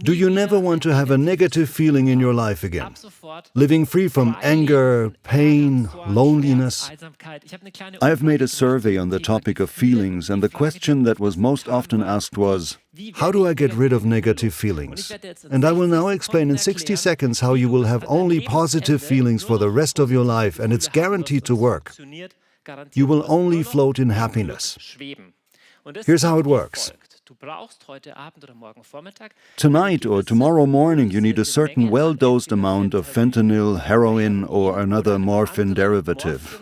Do you never want to have a negative feeling in your life again? Living free from anger, pain, loneliness? I have made a survey on the topic of feelings, and the question that was most often asked was, How do I get rid of negative feelings? And I will now explain in 60 seconds how you will have only positive feelings for the rest of your life, and it's guaranteed to work. You will only float in happiness. Here's how it works. tonight or tomorrow morning you need a certain well-dosed amount of fentanyl, heroin, or another morphine derivative.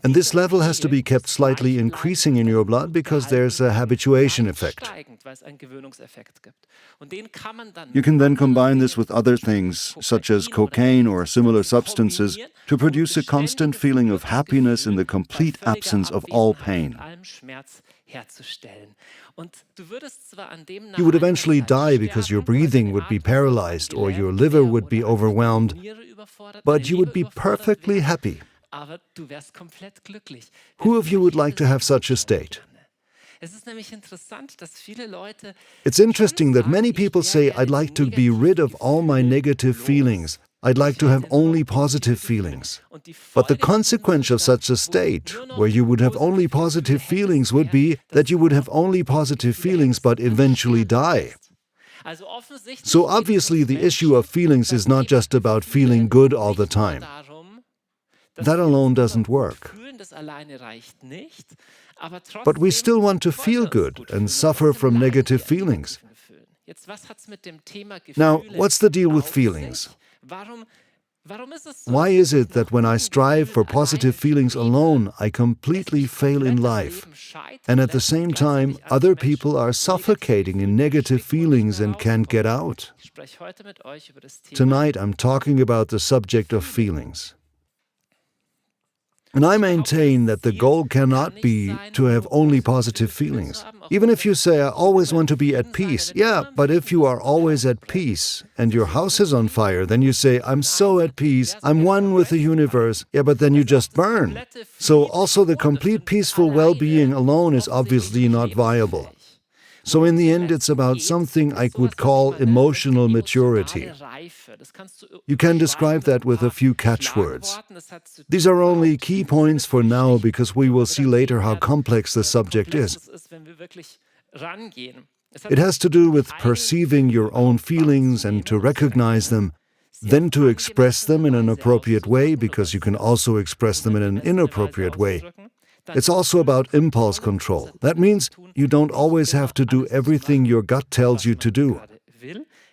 And this level has to be kept slightly increasing in your blood because there's a habituation effect. You can then combine this with other things, such as cocaine or similar substances, to produce a constant feeling of happiness in the complete absence of all pain. You would eventually die because your breathing would be paralyzed or your liver would be overwhelmed, but you would be perfectly happy. Who of you would like to have such a state? It's interesting that many people say, I'd like to be rid of all my negative feelings. I'd like to have only positive feelings. But the consequence of such a state, where you would have only positive feelings, would be that you would have only positive feelings but eventually die. So obviously the issue of feelings is not just about feeling good all the time. That alone doesn't work. But we still want to feel good and suffer from negative feelings. Now, what's the deal with feelings? Why is it that when I strive for positive feelings alone, I completely fail in life? And at the same time, other people are suffocating in negative feelings and can't get out. Tonight, I'm talking about the subject of feelings. And I maintain that the goal cannot be to have only positive feelings. Even if you say, I always want to be at peace. Yeah, but if you are always at peace and your house is on fire, then you say, I'm so at peace, I'm one with the universe. Yeah, but then you just burn. So also the complete peaceful well-being alone is obviously not viable. So in the end, it's about something I would call emotional maturity. You can describe that with a few catchwords. These are only key points for now because we will see later how complex the subject is. It has to do with perceiving your own feelings and to recognize them, then to express them in an appropriate way because you can also express them in an inappropriate way. It's also about impulse control. That means you don't always have to do everything your gut tells you to do.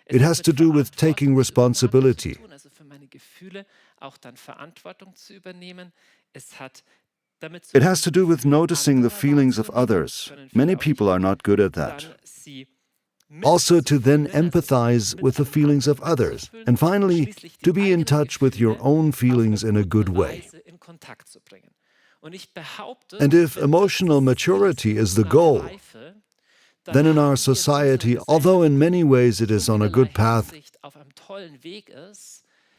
It has to do with taking responsibility. It has to do with noticing the feelings of others. Many people are not good at that. Also to then empathize with the feelings of others. And finally, to be in touch with your own feelings in a good way. And if emotional maturity is the goal, then in our society, although in many ways it is on a good path,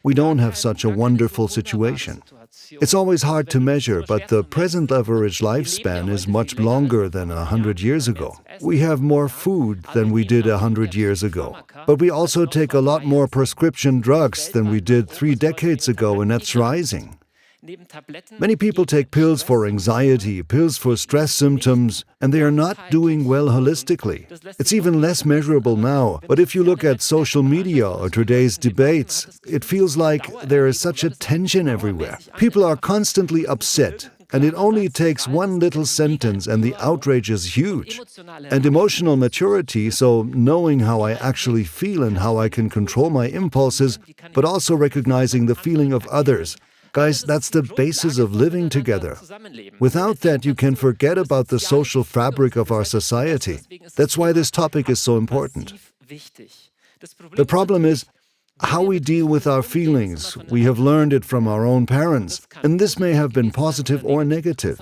we don't have such a wonderful situation. It's always hard to measure, but the present average lifespan is much longer than 100 years ago. We have more food than we did 100 years ago. But we also take a lot more prescription drugs than we did 3 decades ago, and that's rising. Many people take pills for anxiety, pills for stress symptoms, and they are not doing well holistically. It's even less measurable now, but if you look at social media or today's debates, it feels like there is such a tension everywhere. People are constantly upset, and it only takes one little sentence and the outrage is huge. And emotional maturity, so knowing how I actually feel and how I can control my impulses, but also recognizing the feeling of others. Guys, that's the basis of living together. Without that, you can forget about the social fabric of our society. That's why this topic is so important. The problem is how we deal with our feelings. We have learned it from our own parents, and this may have been positive or negative.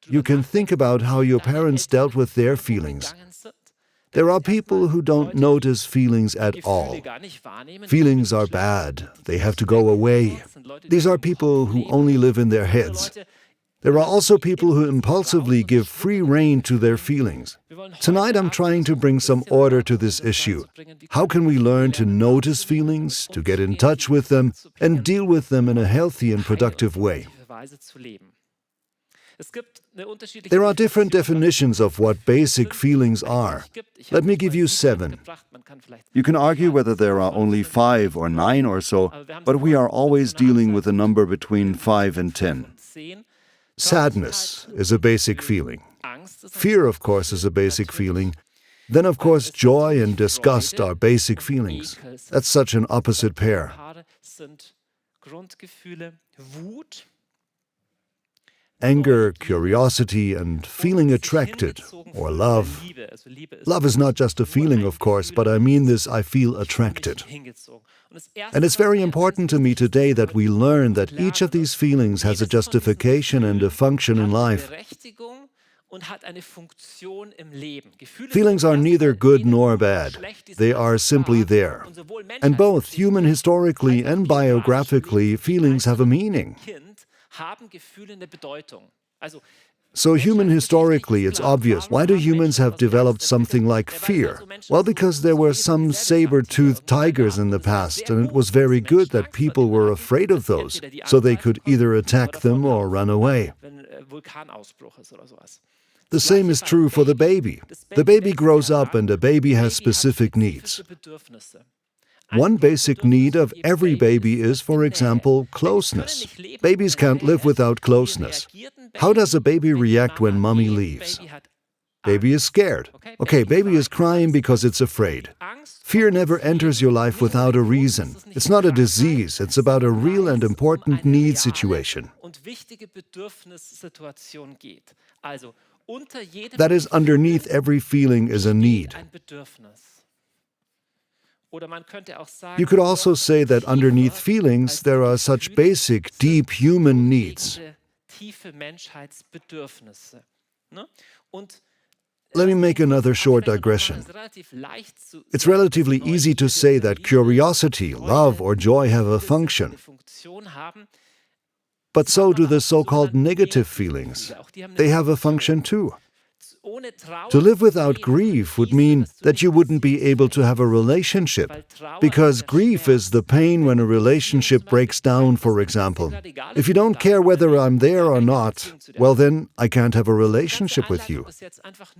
You can think about how your parents dealt with their feelings. There are people who don't notice feelings at all. Feelings are bad. They have to go away. These are people who only live in their heads. There are also people who impulsively give free rein to their feelings. Tonight I'm trying to bring some order to this issue. How can we learn to notice feelings, to get in touch with them, and deal with them in a healthy and productive way? There are different definitions of what basic feelings are. Let me give you 7. You can argue whether there are only 5 or 9 or so, but we are always dealing with a number between 5 and 10. Sadness is a basic feeling. Fear, of course, is a basic feeling. Then, of course, joy and disgust are basic feelings. That's such an opposite pair. Anger, curiosity, and feeling attracted, or love. Love is not just a feeling, of course, but I mean this: I feel attracted. And it's very important to me today that we learn that each of these feelings has a justification and a function in life. Feelings are neither good nor bad. They are simply there. And both human historically and biographically, feelings have a meaning. So human historically, it's obvious. Why do humans have developed something like fear? Well, because there were some saber-toothed tigers in the past, and it was very good that people were afraid of those, so they could either attack them or run away. The same is true for the baby. The baby grows up and a baby has specific needs. One basic need of every baby is, for example, closeness. Babies can't live without closeness. How does a baby react when mommy leaves? Baby is scared. Okay, baby is crying because it's afraid. Fear never enters your life without a reason. It's not a disease, it's about a real and important need situation. That is, underneath every feeling is a need. You could also say that underneath feelings there are such basic, deep human needs. Let me make another short digression. It's relatively easy to say that curiosity, love, or joy have a function. But so do the so-called negative feelings. They have a function too. To live without grief would mean that you wouldn't be able to have a relationship, because grief is the pain when a relationship breaks down, for example. If you don't care whether I'm there or not, well then, I can't have a relationship with you.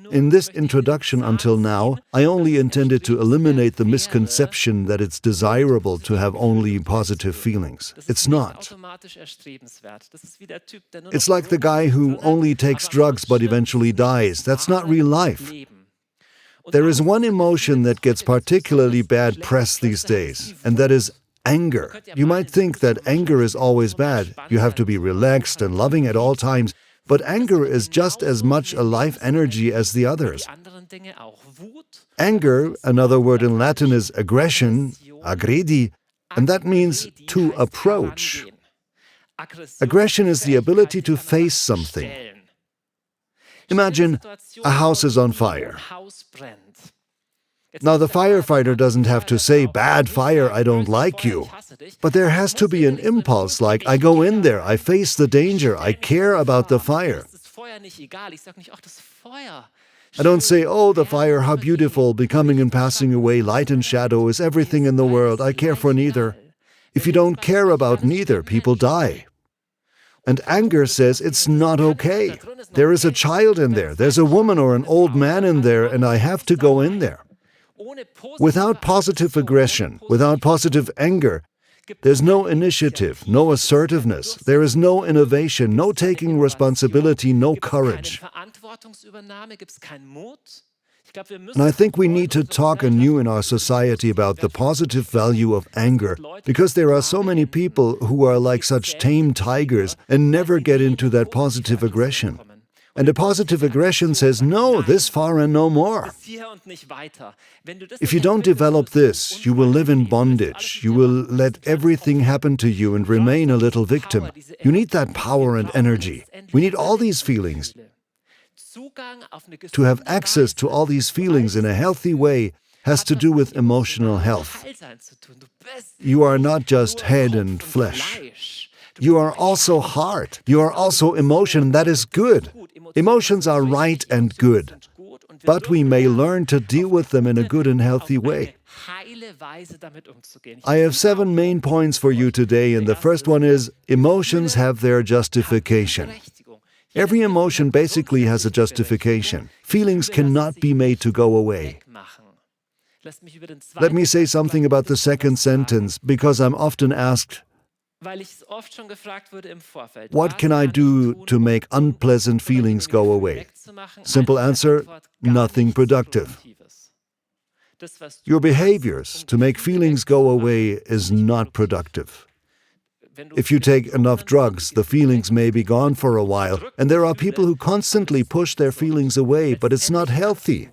In this introduction until now, I only intended to eliminate the misconception that it's desirable to have only positive feelings. It's not. It's like the guy who only takes drugs but eventually dies. That's not real life. There is one emotion that gets particularly bad press these days, and that is anger. You might think that anger is always bad. You have to be relaxed and loving at all times, but anger is just as much a life energy as the others. Anger, another word in Latin, is aggression, aggredi, and that means to approach. Aggression is the ability to face something. Imagine a house is on fire. Now, the firefighter doesn't have to say, "Bad fire, I don't like you." But there has to be an impulse, like, I go in there, I face the danger, I care about the fire. I don't say, "Oh, the fire, how beautiful, becoming and passing away, light and shadow is everything in the world, I care for neither." If you don't care about neither, people die. And anger says it's not okay. There is a child in there, there's a woman or an old man in there, and I have to go in there. Without positive aggression, without positive anger, there's no initiative, no assertiveness, there is no innovation, no taking responsibility, no courage. And I think we need to talk anew in our society about the positive value of anger, because there are so many people who are like such tame tigers and never get into that positive aggression. And a positive aggression says, "No, this far and no more." If you don't develop this, you will live in bondage. You will let everything happen to you and remain a little victim. You need that power and energy. We need all these feelings. To have access to all these feelings in a healthy way has to do with emotional health. You are not just head and flesh. You are also heart. You are also emotion. That is good. Emotions are right and good. But we may learn to deal with them in a good and healthy way. I have 7 main points for you today, and the first one is, emotions have their justification. Every emotion basically has a justification. Feelings cannot be made to go away. Let me say something about the second sentence, because I'm often asked, what can I do to make unpleasant feelings go away? Simple answer, nothing productive. Your behaviors to make feelings go away is not productive. If you take enough drugs, the feelings may be gone for a while, and there are people who constantly push their feelings away, but it's not healthy.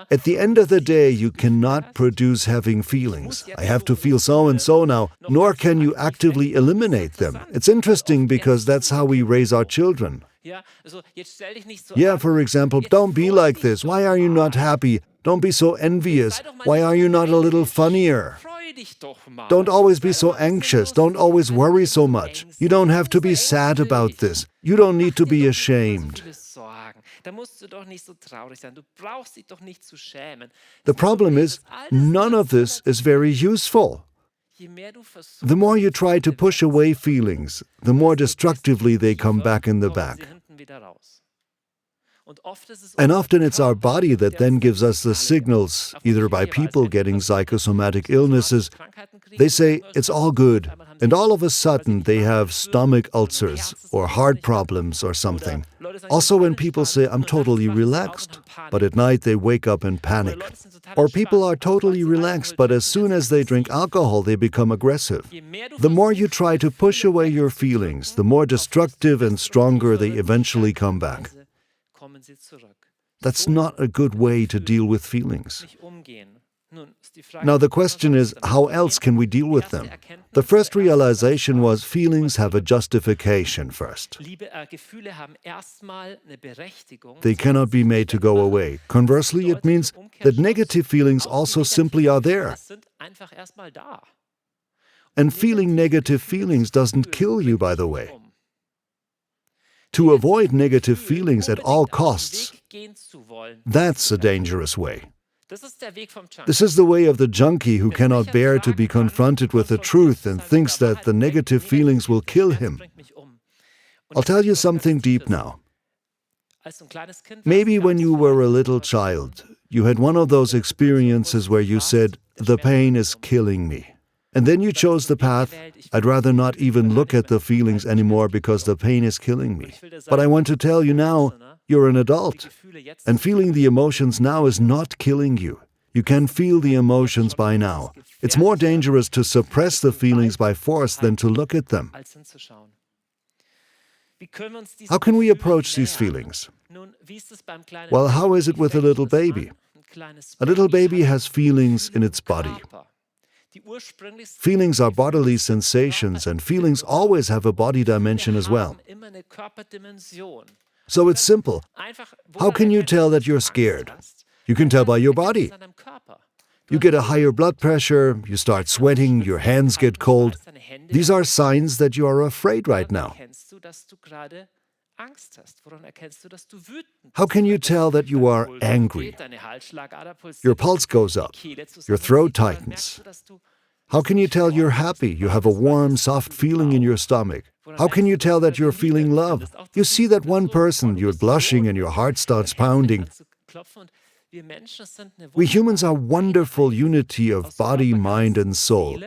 At the end of the day, you cannot produce having feelings. I have to feel so and so now, nor can you actively eliminate them. It's interesting because that's how we raise our children. Yeah, for example, don't be like this. Why are you not happy? Don't be so envious. Why are you not a little funnier? Don't always be so anxious. Don't always worry so much. You don't have to be sad about this. You don't need to be ashamed. The problem is, none of this is very useful. The more you try to push away feelings, the more destructively they come back in the back. And often it's our body that then gives us the signals, either by people getting psychosomatic illnesses. They say, it's all good, and all of a sudden they have stomach ulcers or heart problems or something. Also when people say, I'm totally relaxed, but at night they wake up in panic. Or people are totally relaxed, but as soon as they drink alcohol, they become aggressive. The more you try to push away your feelings, the more destructive and stronger they eventually come back. That's not a good way to deal with feelings. Now the question is, how else can we deal with them? The first realization was feelings have a justification first. They cannot be made to go away. Conversely, it means that negative feelings also simply are there. And feeling negative feelings doesn't kill you, by the way. To avoid negative feelings at all costs, that's a dangerous way. This is the way of the junkie who cannot bear to be confronted with the truth and thinks that the negative feelings will kill him. I'll tell you something deep now. Maybe when you were a little child, you had one of those experiences where you said, the pain is killing me. And then you chose the path, I'd rather not even look at the feelings anymore because the pain is killing me. But I want to tell you now, you're an adult. And feeling the emotions now is not killing you. You can feel the emotions by now. It's more dangerous to suppress the feelings by force than to look at them. How can we approach these feelings? Well, how is it with a little baby? A little baby has feelings in its body. Feelings are bodily sensations, and feelings always have a body dimension as well. So it's simple. How can you tell that you're scared? You can tell by your body. You get a higher blood pressure, you start sweating, your hands get cold. These are signs that you are afraid right now. How can you tell that you are angry? Your pulse goes up, your throat tightens. How can you tell you're happy? You have a warm, soft feeling in your stomach. How can you tell that you're feeling love? You see that one person, you're blushing and your heart starts pounding. We humans are wonderful unity of body, mind, and soul.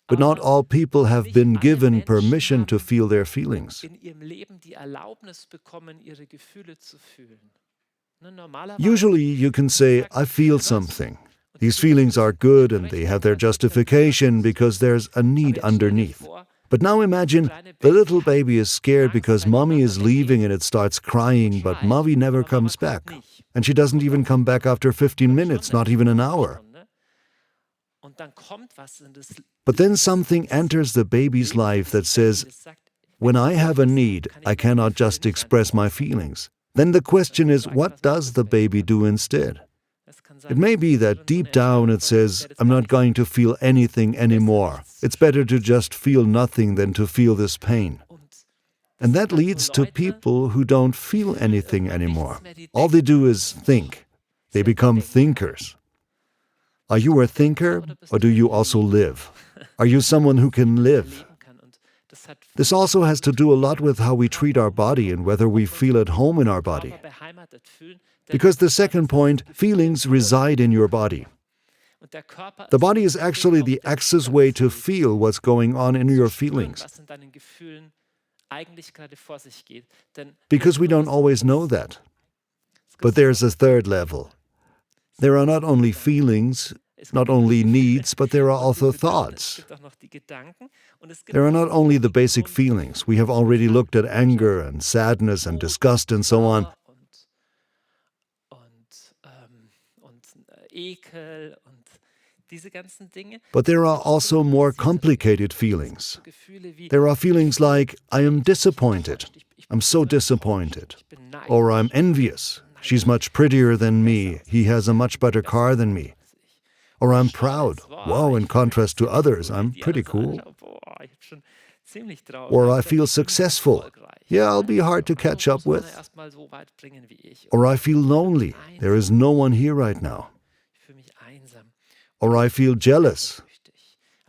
But not all people have been given permission to feel their feelings. Usually you can say, I feel something. These feelings are good and they have their justification because there's a need underneath. But now imagine the little baby is scared because mommy is leaving and it starts crying, but mommy never comes back. And she doesn't even come back after 15 minutes, not even an hour. But then something enters the baby's life that says, when I have a need, I cannot just express my feelings. Then the question is, what does the baby do instead? It may be that deep down it says, I'm not going to feel anything anymore. It's better to just feel nothing than to feel this pain. And that leads to people who don't feel anything anymore. All they do is think. They become thinkers. Are you a thinker, or do you also live? Are you someone who can live? This also has to do a lot with how we treat our body and whether we feel at home in our body. Because the second point, feelings reside in your body. The body is actually the axis way to feel what's going on in your feelings. Because we don't always know that. But there's a third level. There are not only feelings, not only needs, but there are also thoughts. There are not only the basic feelings. We have already looked at anger and sadness and disgust and so on. But there are also more complicated feelings. There are feelings like, I am disappointed. I'm so disappointed. Or I'm envious. She's much prettier than me. He has a much better car than me. Or I'm proud. Wow, in contrast to others, I'm pretty cool. Or I feel successful. Yeah, I'll be hard to catch up with. Or I feel lonely. There is no one here right now. Or I feel jealous.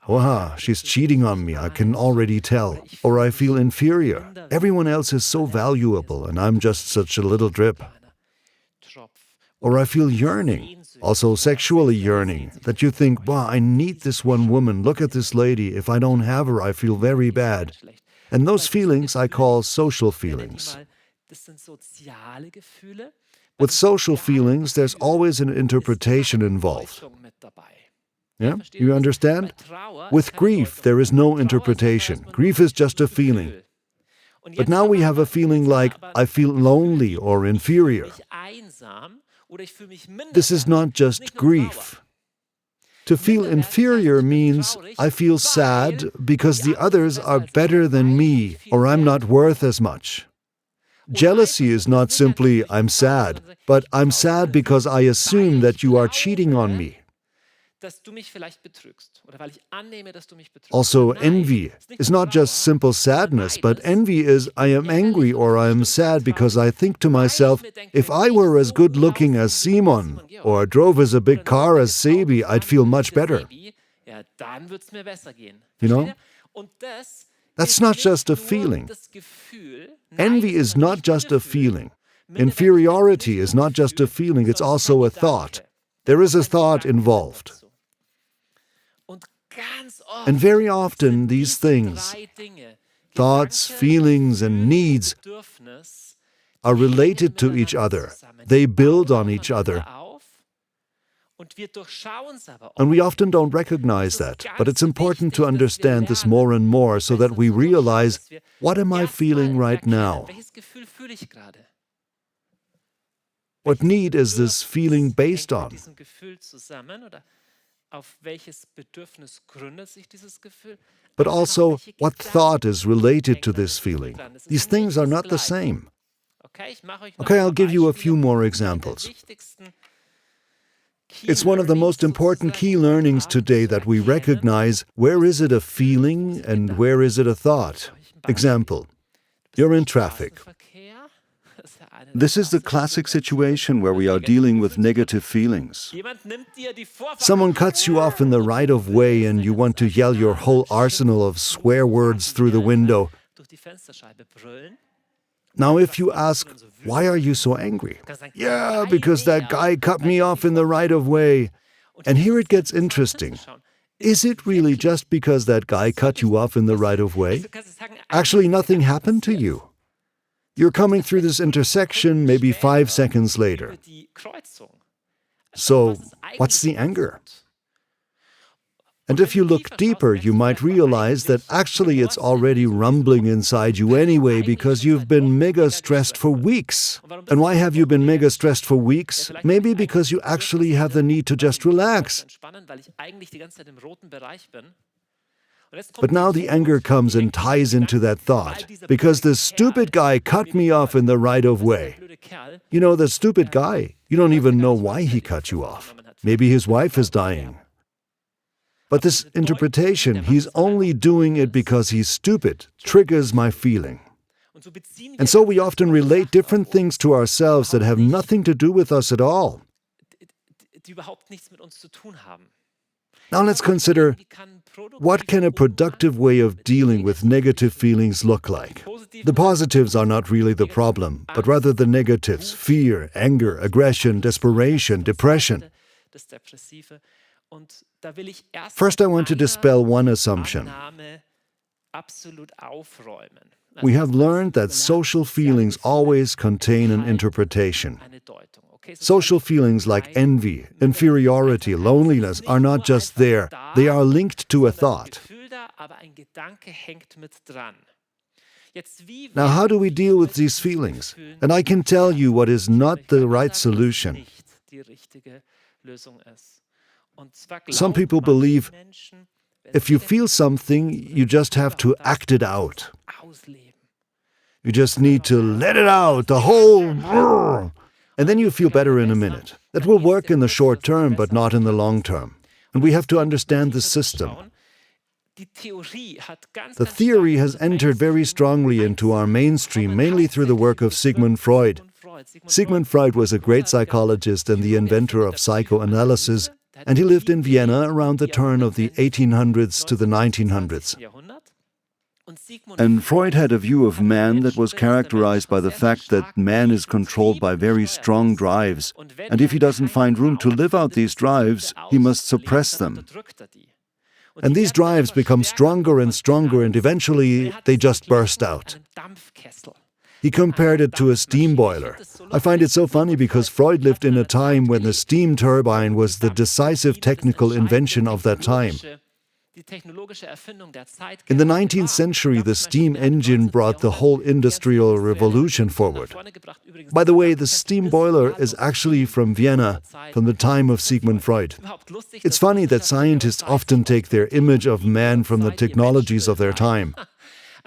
Wow, she's cheating on me, I can already tell. Or I feel inferior. Everyone else is so valuable and I'm just such a little drip. Or I feel yearning, also sexually yearning, that you think, wow, I need this one woman, look at this lady, if I don't have her, I feel very bad. And those feelings I call social feelings. With social feelings, there's always an interpretation involved. Yeah, you understand? With grief, there is no interpretation. Grief is just a feeling. But now we have a feeling like, I feel lonely or inferior. This is not just grief. To feel inferior means I feel sad because the others are better than me or I'm not worth as much. Jealousy is not simply I'm sad, but I'm sad because I assume that you are cheating on me. Also, envy is not just simple sadness, but envy is I am angry or I am sad because I think to myself, if I were as good looking as Simon or drove as a big car as Sebi, I'd feel much better. You know? That's not just a feeling. Envy is not just a feeling. Inferiority is not just a feeling, it's also a thought. There is a thought involved. And very often these things, thoughts, feelings, and needs, are related to each other. They build on each other. And we often don't recognize that, but it's important to understand this more and more so that we realize, what am I feeling right now? What need is this feeling based on? But also, what thought is related to this feeling? These things are not the same. Okay, I'll give you a few more examples. It's one of the most important key learnings today that we recognize where is it a feeling and where is it a thought. Example, you're in traffic. This is the classic situation where we are dealing with negative feelings. Someone cuts you off in the right of way and you want to yell your whole arsenal of swear words through the window. Now if you ask, why are you so angry? Yeah, because that guy cut me off in the right of way. And here it gets interesting. Is it really just because that guy cut you off in the right of way? Actually, nothing happened to you. You're coming through this intersection maybe 5 seconds later. So, what's the anger? And if you look deeper, you might realize that actually it's already rumbling inside you anyway because you've been mega stressed for weeks. And why have you been mega stressed for weeks? Maybe because you actually have the need to just relax. But now the anger comes and ties into that thought, because this stupid guy cut me off in the right of way. You know, the stupid guy, you don't even know why he cut you off. Maybe his wife is dying. But this interpretation, he's only doing it because he's stupid, triggers my feeling. And so we often relate different things to ourselves that have nothing to do with us at all. Now let's consider, what can a productive way of dealing with negative feelings look like? The positives are not really the problem, but rather the negatives: fear, anger, aggression, desperation, depression. First, I want to dispel one assumption. We have learned that social feelings always contain an interpretation. Social feelings like envy, inferiority, loneliness are not just there, they are linked to a thought. Now, how do we deal with these feelings? And I can tell you what is not the right solution. Some people believe if you feel something, you just have to act it out. You just need to let it out, the whole... And then you feel better in a minute. That will work in the short term, but not in the long term. And we have to understand the system. The theory has entered very strongly into our mainstream, mainly through the work of Sigmund Freud. Sigmund Freud was a great psychologist and the inventor of psychoanalysis, and he lived in Vienna around the turn of the 1800s to the 1900s. And Freud had a view of man that was characterized by the fact that man is controlled by very strong drives, and if he doesn't find room to live out these drives, he must suppress them. And these drives become stronger and stronger, and eventually they just burst out. He compared it to a steam boiler. I find it so funny because Freud lived in a time when the steam turbine was the decisive technical invention of that time. In the 19th century, the steam engine brought the whole industrial revolution forward. By the way, the steam boiler is actually from Vienna, from the time of Sigmund Freud. It's funny that scientists often take their image of man from the technologies of their time.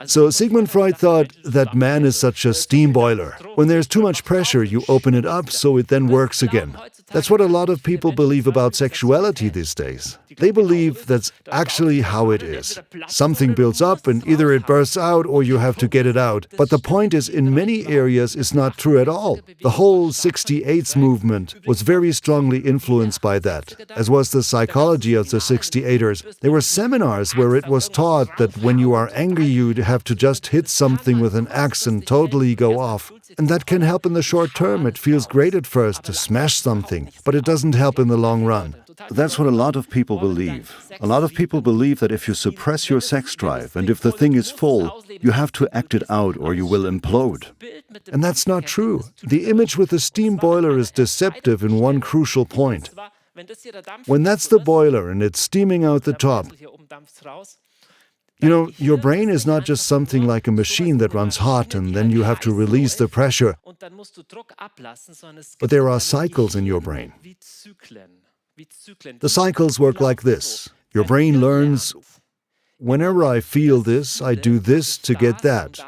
So Sigmund Freud thought that man is such a steam boiler. When there's too much pressure, you open it up so it then works again. That's what a lot of people believe about sexuality these days. They believe that's actually how it is. Something builds up and either it bursts out or you have to get it out. But the point is, in many areas, it's not true at all. The whole 68s movement was very strongly influenced by that, as was the psychology of the 68ers. There were seminars where it was taught that when you are angry, you'd have to just hit something with an axe and totally go off. And that can help in the short term. It feels great at first to smash something, but it doesn't help in the long run. That's what a lot of people believe. A lot of people believe that if you suppress your sex drive and if the thing is full, you have to act it out or you will implode. And that's not true. The image with the steam boiler is deceptive in one crucial point. When that's the boiler and it's steaming out the top, you know, your brain is not just something like a machine that runs hot and then you have to release the pressure. But there are cycles in your brain. The cycles work like this. Your brain learns, whenever I feel this, I do this to get that.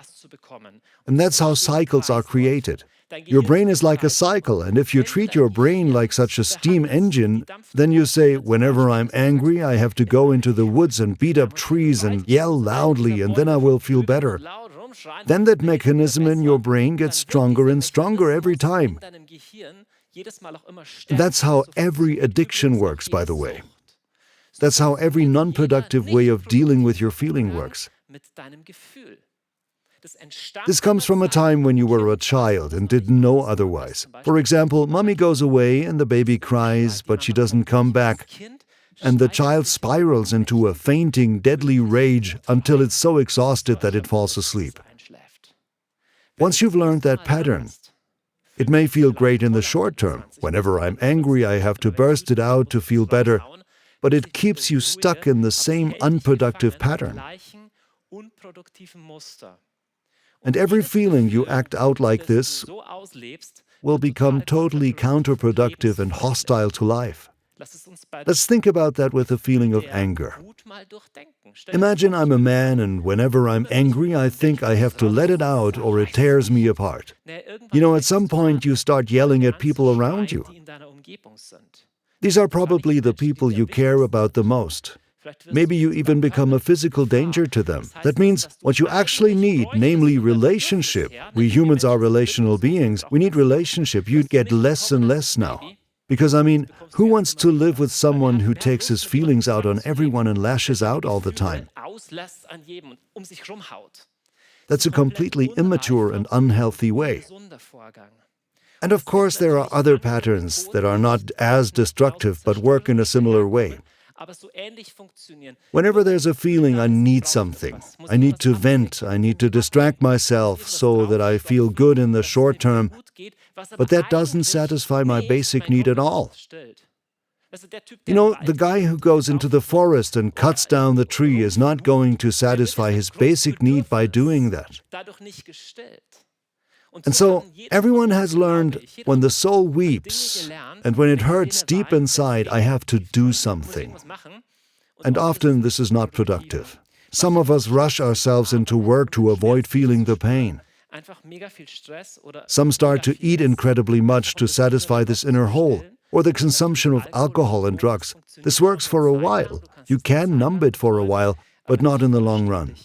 And that's how cycles are created. Your brain is like a cycle, and if you treat your brain like such a steam engine, then you say, whenever I'm angry, I have to go into the woods and beat up trees and yell loudly, and then I will feel better. Then that mechanism in your brain gets stronger and stronger every time. That's how every addiction works, by the way. That's how every non-productive way of dealing with your feeling works. This comes from a time when you were a child and didn't know otherwise. For example, mommy goes away and the baby cries, but she doesn't come back. And the child spirals into a fainting, deadly rage until it's so exhausted that it falls asleep. Once you've learned that pattern, it may feel great in the short term. Whenever I'm angry, I have to burst it out to feel better. But it keeps you stuck in the same unproductive pattern. And every feeling you act out like this will become totally counterproductive and hostile to life. Let's think about that with a feeling of anger. Imagine I'm a man, and whenever I'm angry, I think I have to let it out or it tears me apart. At some point you start yelling at people around you. These are probably the people you care about the most. Maybe you even become a physical danger to them. That means what you actually need, namely relationship. We humans are relational beings. We need relationship. You get less and less now. Because, who wants to live with someone who takes his feelings out on everyone and lashes out all the time? That's a completely immature and unhealthy way. And of course, there are other patterns that are not as destructive but work in a similar way. Whenever there's a feeling I need something, I need to vent, I need to distract myself so that I feel good in the short term, but that doesn't satisfy my basic need at all. The guy who goes into the forest and cuts down the tree is not going to satisfy his basic need by doing that. And so everyone has learned when the soul weeps and when it hurts deep inside, I have to do something. And often this is not productive. Some of us rush ourselves into work to avoid feeling the pain. Some start to eat incredibly much to satisfy this inner hole, or the consumption of alcohol and drugs. This works for a while. You can numb it for a while, but not in the long run.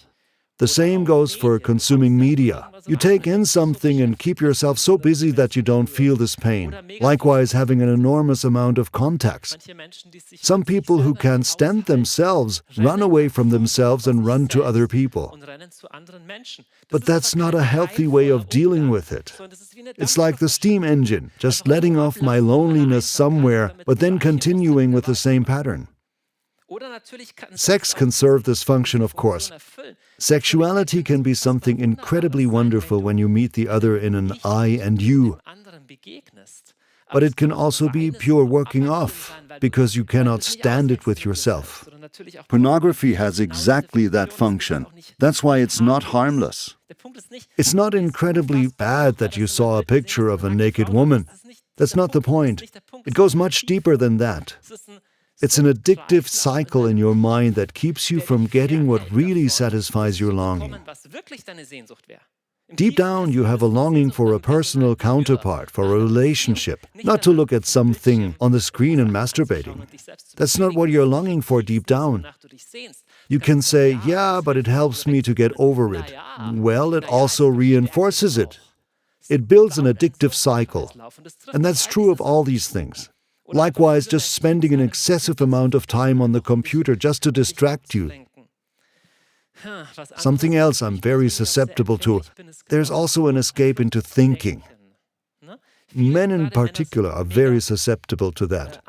The same goes for consuming media. You take in something and keep yourself so busy that you don't feel this pain. Likewise, having an enormous amount of contacts. Some people who can't stand themselves run away from themselves and run to other people. But that's not a healthy way of dealing with it. It's like the steam engine, just letting off my loneliness somewhere, but then continuing with the same pattern. Sex can serve this function, of course. Sexuality can be something incredibly wonderful when you meet the other in an I and you. But it can also be pure working off, because you cannot stand it with yourself. Pornography has exactly that function. That's why it's not harmless. It's not incredibly bad that you saw a picture of a naked woman. That's not the point. It goes much deeper than that. It's an addictive cycle in your mind that keeps you from getting what really satisfies your longing. Deep down, you have a longing for a personal counterpart, for a relationship, not to look at something on the screen and masturbating. That's not what you're longing for deep down. You can say, yeah, but it helps me to get over it. Well, it also reinforces it. It builds an addictive cycle. And that's true of all these things. Likewise, just spending an excessive amount of time on the computer just to distract you. Something else I'm very susceptible to. There's also an escape into thinking. Men in particular are very susceptible to that.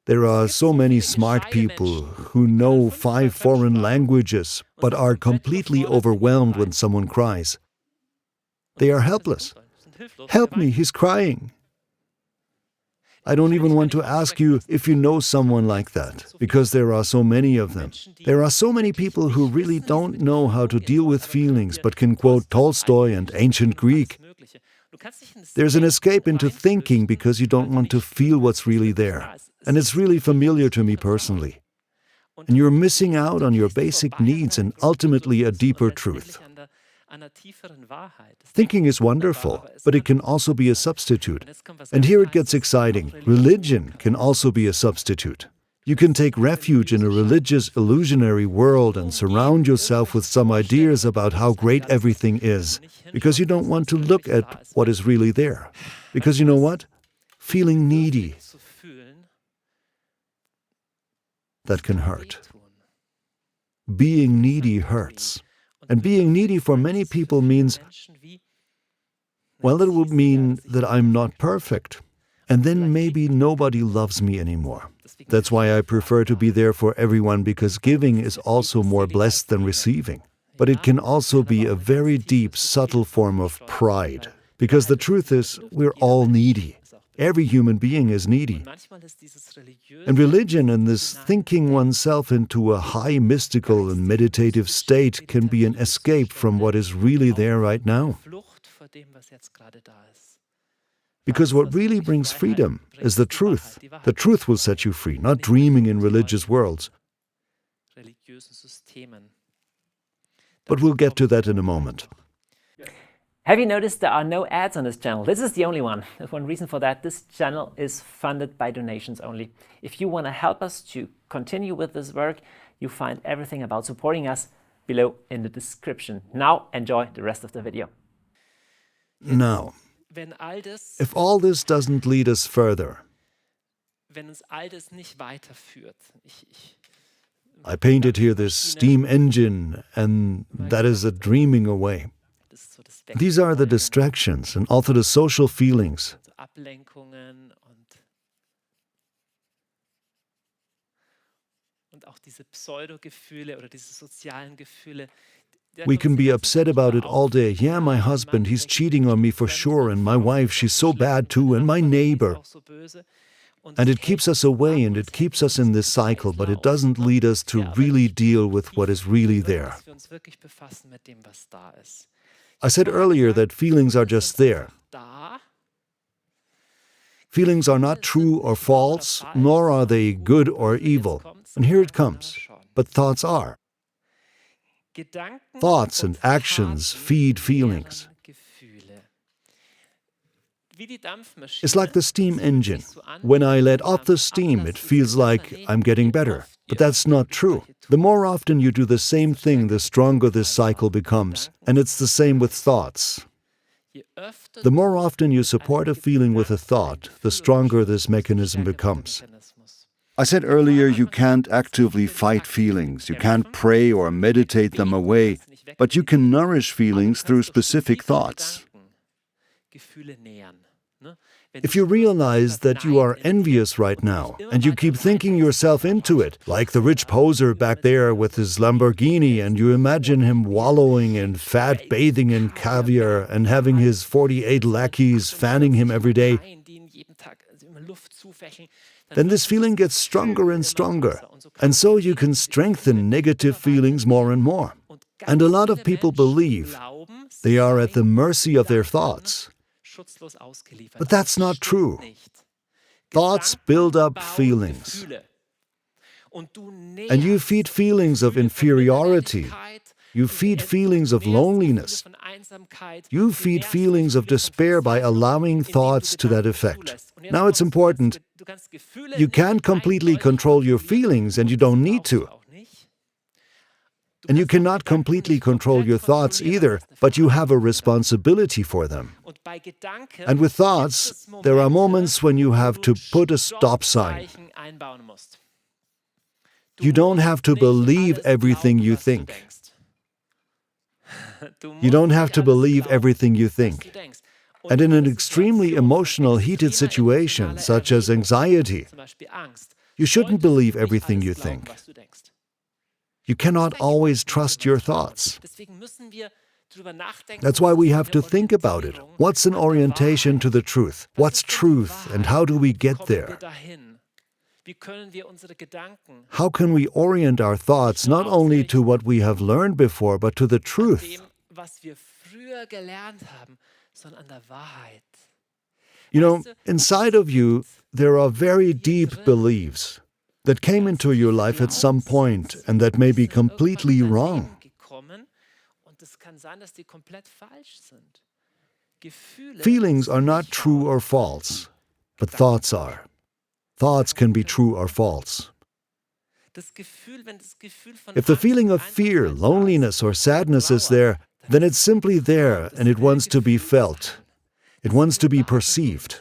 There are so many smart people who know 5 foreign languages, but are completely overwhelmed when someone cries. They are helpless. Help me, he's crying. I don't even want to ask you if you know someone like that, because there are so many of them. There are so many people who really don't know how to deal with feelings, but can quote Tolstoy and ancient Greek. There's an escape into thinking because you don't want to feel what's really there. And it's really familiar to me personally. And you're missing out on your basic needs and ultimately a deeper truth. Thinking is wonderful, but it can also be a substitute. And here it gets exciting. Religion can also be a substitute. You can take refuge in a religious, illusionary world and surround yourself with some ideas about how great everything is, because you don't want to look at what is really there. Because you know what? Feeling needy, that can hurt. Being needy hurts. And being needy for many people means, well, it would mean that I'm not perfect. And then maybe nobody loves me anymore. That's why I prefer to be there for everyone, because giving is also more blessed than receiving. But it can also be a very deep, subtle form of pride. Because the truth is, we're all needy. Every human being is needy. And religion and this thinking oneself into a high mystical and meditative state can be an escape from what is really there right now. Because what really brings freedom is the truth. The truth will set you free, not dreaming in religious worlds. But we'll get to that in a moment. Have you noticed there are no ads on this channel? This is the only one. There's one reason for that. This channel is funded by donations only. If you want to help us to continue with this work, you find everything about supporting us below in the description. Now enjoy the rest of the video. Now, if all this doesn't lead us further, I painted here this steam engine, and that is a dreaming away. These are the distractions and also the social feelings. We can be upset about it all day. Yeah, my husband, he's cheating on me for sure, and my wife, she's so bad too, and my neighbor. And it keeps us away and it keeps us in this cycle, but it doesn't lead us to really deal with what is really there. I said earlier that feelings are just there. Feelings are not true or false, nor are they good or evil. And here it comes. But thoughts are. Thoughts and actions feed feelings. It's like the steam engine. When I let off the steam, it feels like I'm getting better. But that's not true. The more often you do the same thing, the stronger this cycle becomes. And it's the same with thoughts. The more often you support a feeling with a thought, the stronger this mechanism becomes. I said earlier you can't actively fight feelings, you can't pray or meditate them away, but you can nourish feelings through specific thoughts. If you realize that you are envious right now, and you keep thinking yourself into it, like the rich poser back there with his Lamborghini, and you imagine him wallowing in fat, bathing in caviar, and having his 48 lackeys fanning him every day, then this feeling gets stronger and stronger. And so you can strengthen negative feelings more and more. And a lot of people believe they are at the mercy of their thoughts. But that's not true. Thoughts build up feelings. And you feed feelings of inferiority. You feed feelings of loneliness. You feed feelings of despair by allowing thoughts to that effect. Now it's important. You can't completely control your feelings, and you don't need to. And you cannot completely control your thoughts either, but you have a responsibility for them. And with thoughts, there are moments when you have to put a stop sign. You don't have to believe everything you think. You don't have to believe everything you think. And in an extremely emotional, heated situation, such as anxiety, you shouldn't believe everything you think. You cannot always trust your thoughts. That's why we have to think about it. What's an orientation to the truth? What's truth, and how do we get there? How can we orient our thoughts not only to what we have learned before, but to the truth? You know, inside of you, there are very deep beliefs that came into your life at some point and that may be completely wrong. Feelings are not true or false, but thoughts are. Thoughts can be true or false. If the feeling of fear, loneliness, or sadness is there, then it's simply there and it wants to be felt. It wants to be perceived.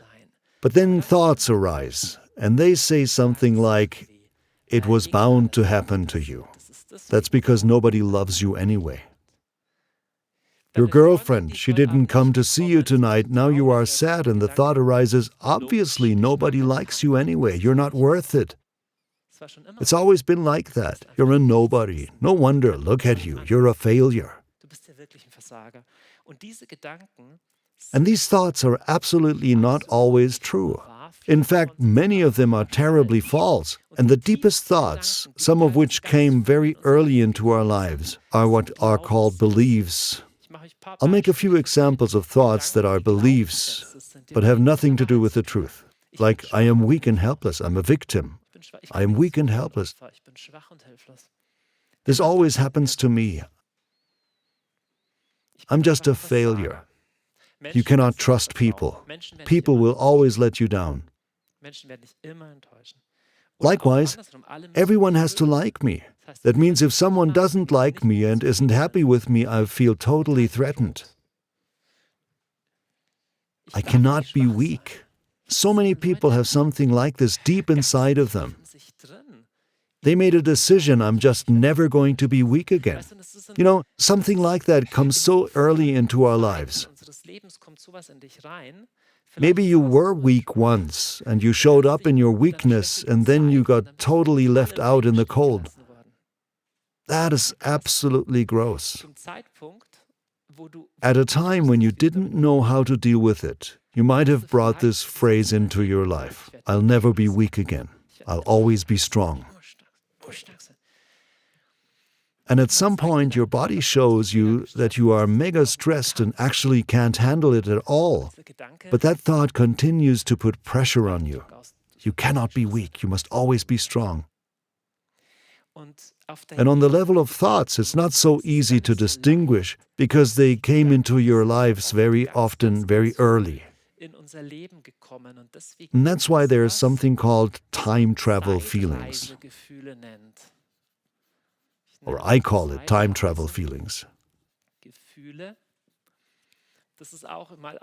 But then thoughts arise, and they say something like, "It was bound to happen to you." That's because nobody loves you anyway. Your girlfriend, she didn't come to see you tonight, now you are sad, and the thought arises, obviously nobody likes you anyway, you're not worth it. It's always been like that. You're a nobody. No wonder, look at you, you're a failure. And these thoughts are absolutely not always true. In fact, many of them are terribly false. And the deepest thoughts, some of which came very early into our lives, are what are called beliefs. I'll make a few examples of thoughts that are beliefs, but have nothing to do with the truth. Like, I am weak and helpless, I'm a victim. I am weak and helpless. This always happens to me. I'm just a failure. You cannot trust people. People will always let you down. Likewise, everyone has to like me. That means if someone doesn't like me and isn't happy with me, I feel totally threatened. I cannot be weak. So many people have something like this deep inside of them. They made a decision, I'm just never going to be weak again. You know, something like that comes so early into our lives. Maybe you were weak once, and you showed up in your weakness, and then you got totally left out in the cold. That is absolutely gross. At a time when you didn't know how to deal with it, you might have brought this phrase into your life. I'll never be weak again. I'll always be strong. And at some point, your body shows you that you are mega stressed and actually can't handle it at all. But that thought continues to put pressure on you. You cannot be weak. You must always be strong. And on the level of thoughts, it's not so easy to distinguish because they came into your lives very often, very early. And that's why there is something called time travel feelings. Or I call it time travel feelings.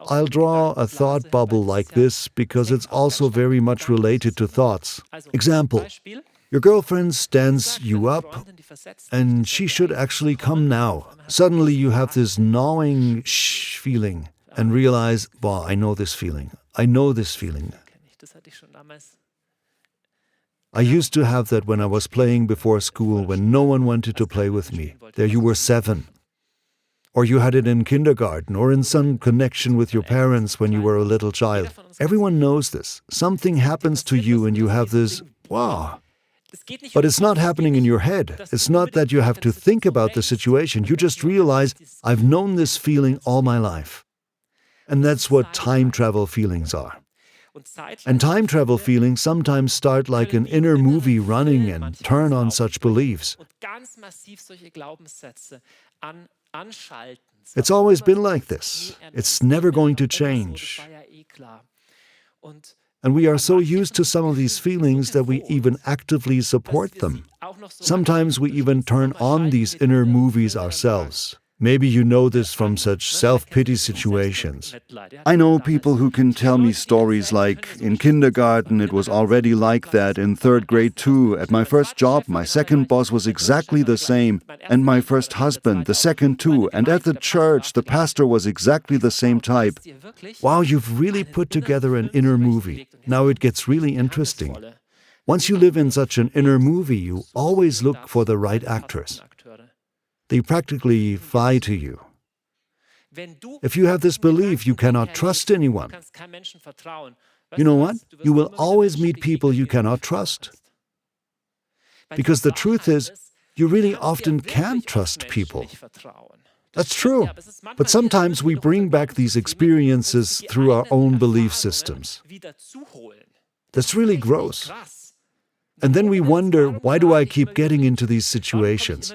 I'll draw a thought bubble like this because it's also very much related to thoughts. Example, your girlfriend stands you up and she should actually come now. Suddenly you have this gnawing feeling and realize, wow, I know this feeling. I know this feeling. I used to have that when I was playing before school when no one wanted to play with me. There you were 7. Or you had it in kindergarten or in some connection with your parents when you were a little child. Everyone knows this. Something happens to you and you have this, wow. But it's not happening in your head. It's not that you have to think about the situation. You just realize, I've known this feeling all my life. And that's what time travel feelings are. And time travel feelings sometimes start like an inner movie running and turn on such beliefs. It's always been like this. It's never going to change. And we are so used to some of these feelings that we even actively support them. Sometimes we even turn on these inner movies ourselves. Maybe you know this from such self-pity situations. I know people who can tell me stories like, in kindergarten it was already like that, in 3rd grade too, at my first job my second boss was exactly the same, and my first husband, the second too, and at the church the pastor was exactly the same type. Wow, you've really put together an inner movie. Now it gets really interesting. Once you live in such an inner movie, you always look for the right actors. They practically fly to you. If you have this belief, you cannot trust anyone. You know what? You will always meet people you cannot trust. Because the truth is, you really often can't trust people. That's true. But sometimes we bring back these experiences through our own belief systems. That's really gross. And then we wonder, why do I keep getting into these situations?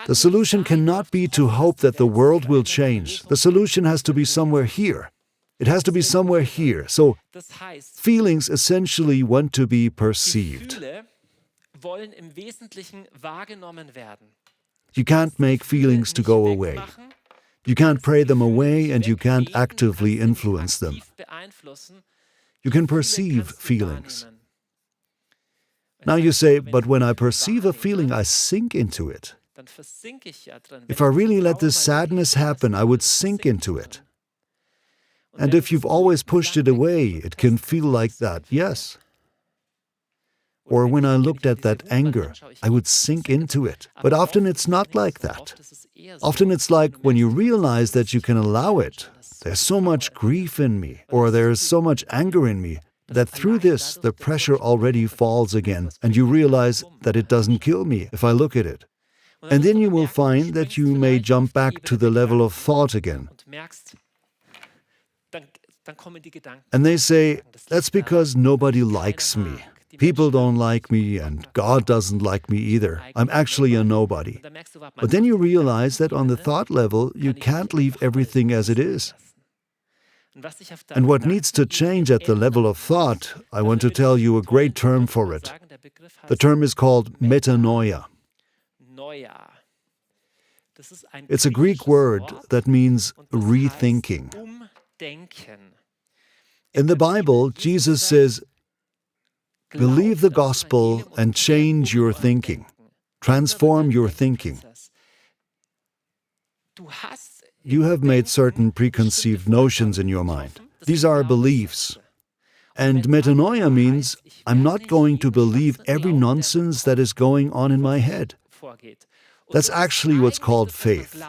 The solution cannot be to hope that the world will change. The solution has to be somewhere here. It has to be somewhere here. So, feelings essentially want to be perceived. You can't make feelings to go away. You can't pray them away and you can't actively influence them. You can perceive feelings. Now you say, but when I perceive a feeling, I sink into it. If I really let this sadness happen, I would sink into it. And if you've always pushed it away, it can feel like that, yes. Or when I looked at that anger, I would sink into it. But often it's not like that. Often it's like when you realize that you can allow it, there's so much grief in me, or there's so much anger in me, that through this the pressure already falls again, and you realize that it doesn't kill me if I look at it. And then you will find that you may jump back to the level of thought again. And they say, that's because nobody likes me. People don't like me and God doesn't like me either. I'm actually a nobody. But then you realize that on the thought level, you can't leave everything as it is. And what needs to change at the level of thought, I want to tell you a great term for it. The term is called metanoia. It's a Greek word that means rethinking. In the Bible, Jesus says, believe the gospel and change your thinking. Transform your thinking. You have made certain preconceived notions in your mind. These are beliefs. And metanoia means I'm not going to believe every nonsense that is going on in my head. That's actually what's called faith.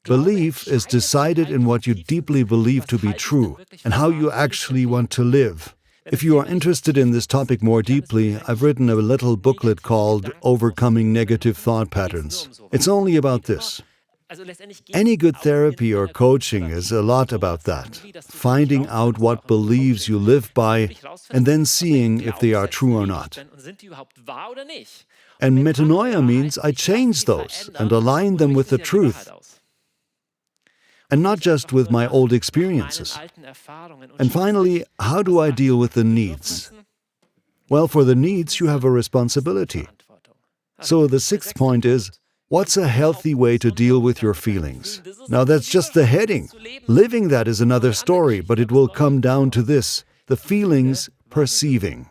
Belief is decided in what you deeply believe to be true and how you actually want to live. If you are interested in this topic more deeply, I've written a little booklet called Overcoming Negative Thought Patterns. It's only about this. Any good therapy or coaching is a lot about that, finding out what beliefs you live by and then seeing if they are true or not. And metanoia means I change those and align them with the truth, and not just with my old experiences. And finally, how do I deal with the needs? Well, for the needs, you have a responsibility. So the sixth point is, what's a healthy way to deal with your feelings? Now that's just the heading. Living that is another story, but it will come down to this: the feelings, perceiving.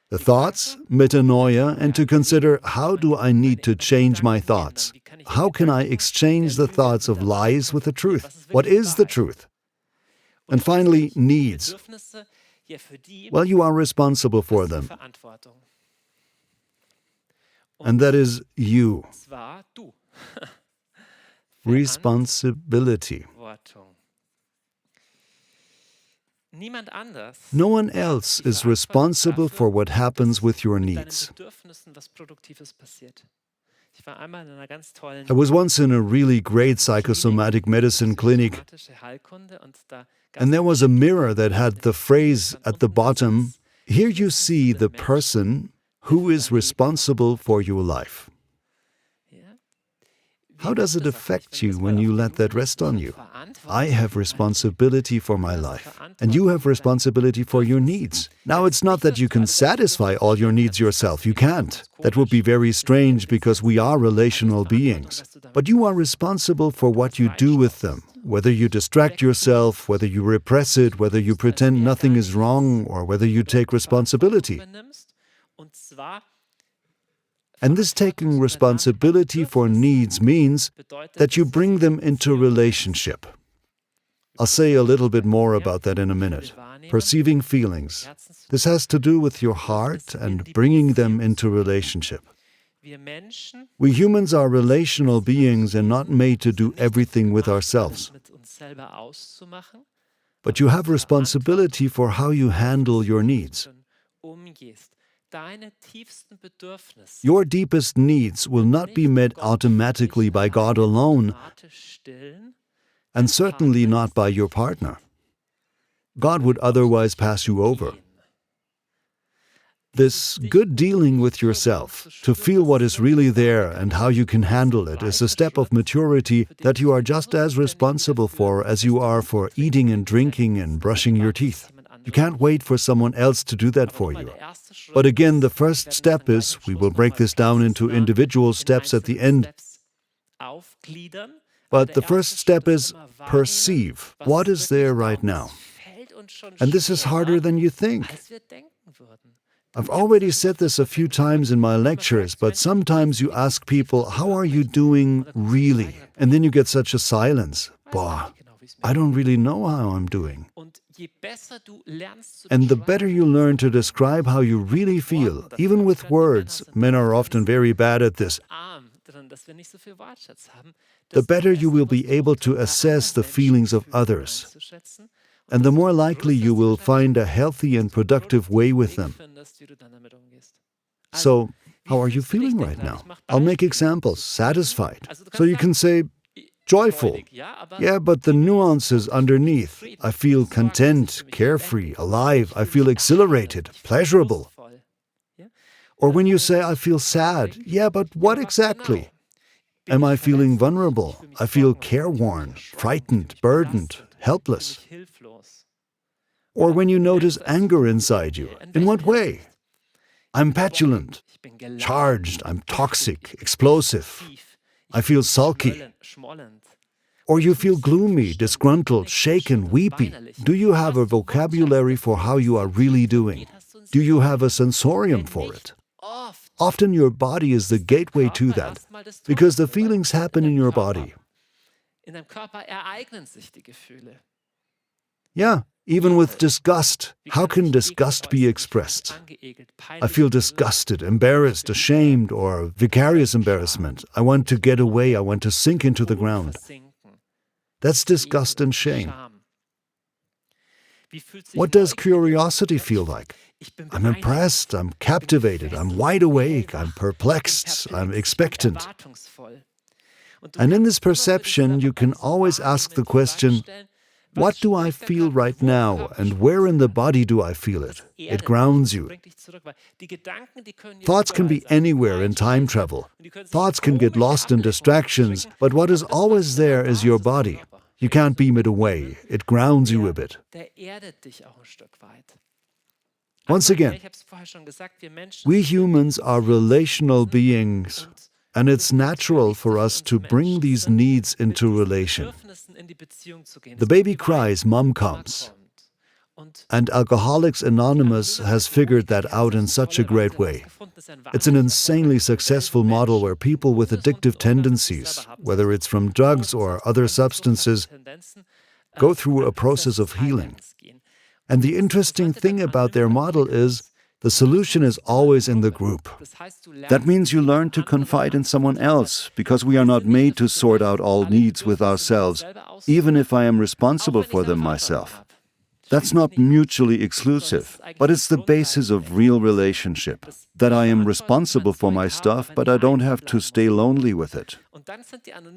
The thoughts, metanoia, and to consider, how do I need to change my thoughts? How can I exchange the thoughts of lies with the truth? What is the truth? And finally, needs. Well, you are responsible for them. And that is you. Responsibility. No one else is responsible for what happens with your needs. I was once in a really great psychosomatic medicine clinic, and there was a mirror that had the phrase at the bottom, "Here you see the person who is responsible for your life." How does it affect you when you let that rest on you? I have responsibility for my life, and you have responsibility for your needs. Now, it's not that you can satisfy all your needs yourself. You can't. That would be very strange because we are relational beings. But you are responsible for what you do with them, whether you distract yourself, whether you repress it, whether you pretend nothing is wrong, or whether you take responsibility. And this taking responsibility for needs means that you bring them into relationship. I'll say a little bit more about that in a minute. Perceiving feelings. This has to do with your heart and bringing them into relationship. We humans are relational beings and not made to do everything with ourselves. But you have responsibility for how you handle your needs. Your deepest needs will not be met automatically by God alone, and certainly not by your partner. God would otherwise pass you over. This good dealing with yourself, to feel what is really there and how you can handle it, is a step of maturity that you are just as responsible for as you are for eating and drinking and brushing your teeth. You can't wait for someone else to do that for you. But again, the first step is, we will break this down into individual steps at the end, but the first step is perceive. What is there right now? And this is harder than you think. I've already said this a few times in my lectures, but sometimes you ask people, how are you doing really? And then you get such a silence. Bah, I don't really know how I'm doing. And the better you learn to describe how you really feel, even with words, men are often very bad at this, the better you will be able to assess the feelings of others, and the more likely you will find a healthy and productive way with them. So, How are you feeling right now? I'll make examples. Satisfied. So you can say, joyful. Yeah, but the nuance is underneath. I feel content, carefree, alive. I feel exhilarated, pleasurable. Or when you say, I feel sad. Yeah, but what exactly? Am I feeling vulnerable? I feel careworn, frightened, burdened, helpless. Or when you notice anger inside you. In what way? I'm petulant, charged, I'm toxic, explosive. I feel sulky. Or you feel gloomy, disgruntled, shaken, weepy. Do you have a vocabulary for how you are really doing? Do you have a sensorium for it? Often your body is the gateway to that, because the feelings happen in your body. Yeah, even with disgust. How can disgust be expressed? I feel disgusted, embarrassed, ashamed, or vicarious embarrassment. I want to get away, I want to sink into the ground. That's disgust and shame. What does curiosity feel like? I'm impressed, I'm captivated, I'm wide awake, I'm perplexed, I'm expectant. And in this perception, you can always ask the question, what do I feel right now, and where in the body do I feel it? It grounds you. Thoughts can be anywhere in time travel. Thoughts can get lost in distractions, but what is always there is your body. You can't beam it away. It grounds you a bit. Once again, we humans are relational beings, and it's natural for us to bring these needs into relation. The baby cries, Mom comes. And Alcoholics Anonymous has figured that out in such a great way. It's an insanely successful model where people with addictive tendencies, whether it's from drugs or other substances, go through a process of healing. And the interesting thing about their model is the solution is always in the group. That means you learn to confide in someone else, because we are not made to sort out all needs with ourselves, even if I am responsible for them myself. That's not mutually exclusive, but it's the basis of real relationship, that I am responsible for my stuff, but I don't have to stay lonely with it.